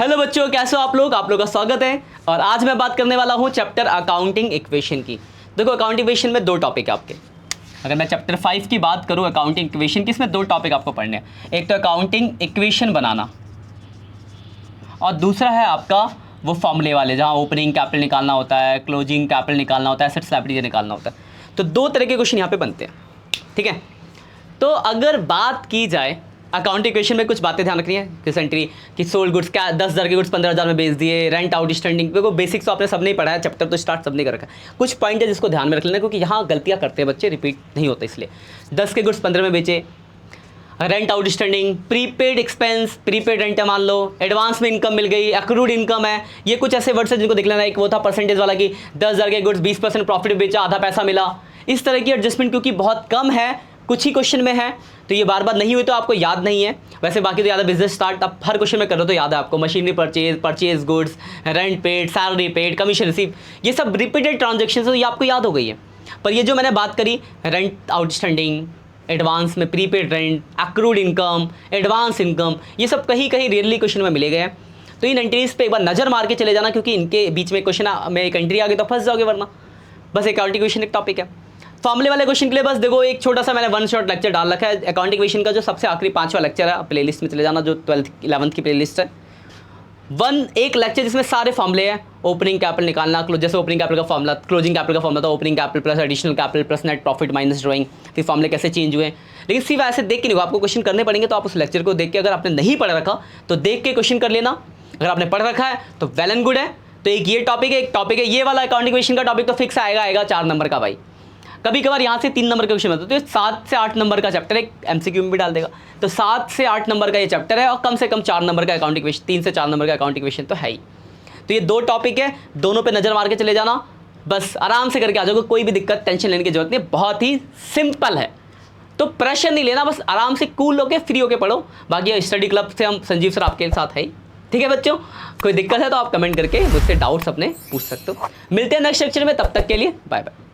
Hello बच्चों, कैसे हो आप लोग का स्वागत है। और आज मैं बात करने वाला हूँ चैप्टर अकाउंटिंग इक्वेशन की। देखो, अकाउंटिंग इक्वेशन में दो टॉपिक है आपके। अगर मैं चैप्टर 5 की बात करूँ अकाउंटिंग इक्वेशन की, इसमें दो टॉपिक आपको पढ़ने हैं। एक तो अकाउंटिंग इक्वेशन बनाना और दूसरा है आपका वो फॉर्मूले वाले, जहाँ ओपनिंग कैपिटल निकालना होता है, क्लोजिंग कैपिटल निकालना होता है, एसेट्स लायबिलिटी निकालना होता है। तो दो तरह के क्वेश्चन यहाँ पे बनते हैं, ठीक है। तो अगर बात की जाए अकाउंटिंग इक्वेशन में, कुछ बातें ध्यान रखनी है। किस एंट्री कि सोल्ड गुड्स क्या 10,000 के गुड्स 15,000 में बेच दिए, रेंट आउटस्टैंडिंग। देखो बेसिक्स तो आपने सब नहीं पढ़ा है, चैप्टर तो स्टार्ट सब नहीं कर रखा है। कुछ पॉइंट है जिसको ध्यान में रख लेना, क्योंकि यहाँ गलतियाँ करते हैं बच्चे, रिपीट नहीं होते इसलिए। 10 के गुड्स 15 में बेचे, rent outstanding, prepaid expense, prepaid rent है मान लो, एडवांस में इनकम मिल गई, एक्रूड इनकम है। ये कुछ ऐसे वर्ड्स हैं जिनको देख लेना। एक वो था परसेंटेज वाला कि 10,000 के गुड्स 20% प्रॉफिट बेचा, आधा पैसा मिला। इस तरह की एडजस्टमेंट क्योंकि बहुत कम है, कुछ ही क्वेश्चन में है, तो ये बार बार नहीं हुई तो आपको याद नहीं है। वैसे बाकी तो याद है, बिजनेस स्टार्ट अब हर क्वेश्चन में कर रहे हो तो याद है आपको। Machinery purchase goods, rent paid, salary paid, commission receive, ये सब रिपीटेड ट्रांजेक्शन तो ये आपको याद हो गई है। पर ये जो मैंने बात करी, रेंट आउटस्टैंडिंग, एडवांस में prepaid rent, accrued income, advance income, ये सब कहीं कहीं रियरली क्वेश्चन में मिले गए हैं। तो इन एंट्रीज पे एक बार नज़र मार के चले जाना, क्योंकि इनके बीच में क्वेश्चन में एक एंट्री आ गई तो फंस जाओगे, वरना बस अकाउंटिंग इक्वेशन एक टॉपिक है। फॉर्मूले वाले क्वेश्चन के लिए बस देखो, एक छोटा सा मैंने वन शॉट लेक्चर डाल रखा है अकाउंटिंग इक्वेशन का, जो सबसे आखिरी 5वां लेक्चर है। प्लेलिस्ट में चले जाना, जो 12th 11th की प्लेलिस्ट है। एक लेक्चर जिसमें सारे फॉर्मूले हैं। ओपनिंग कैपिटल निकालना, जैसे ओपनिंग कैपिटल का फॉर्मूला, क्लोजिंग कैपिटल का फॉर्मूला था opening capital plus additional capital plus net profit minus drawing. फिर फॉर्मूले कैसे चेंज हुए। लेकिन सिर्फ ऐसे देख के नहीं, आपको क्वेश्चन करने पड़ेंगे। तो आप उस लेक्चर को देख के, अगर आपने नहीं पढ़ रखा तो देख के क्वेश्चन कर लेना। अगर आपने पढ़ रखा है तो वेल एंड गुड है। तो एक ये टॉपिक है, एक टॉपिक है ये वाला अकाउंटिंग इक्वेशन का टॉपिक, तो फिक्स आएगा 4 नंबर का भाई। कभी कभार यहाँ से 3 नंबर का क्वेश्चन होता है, तो 7 से 8 नंबर का चैप्टर है, एमसीक्यू में भी डाल देगा। तो 7 से 8 नंबर का ये चैप्टर है, और कम से कम 4 नंबर का अकाउंटिंग इक्वेशन, 3 से 4 नंबर का अकाउंटिंग इक्वेशन तो है ही। तो ये दो टॉपिक है, दोनों पे नजर मार के चले जाना, बस आराम से करके आ जाओगे। कोई भी दिक्कत टेंशन लेने की जरूरत नहीं, बहुत ही सिंपल है। तो प्रेशर नहीं लेना, बस आराम से कूल होके फ्री होके पढ़ो। बाकी स्टडी क्लब से हम संजीव सर आपके साथ है ही, ठीक है बच्चों। कोई दिक्कत है तो आप कमेंट करके मुझसे डाउट्स अपने पूछ सकते हो। मिलते हैं नेक्स्ट लेक्चर में, तब तक के लिए बाय बाय।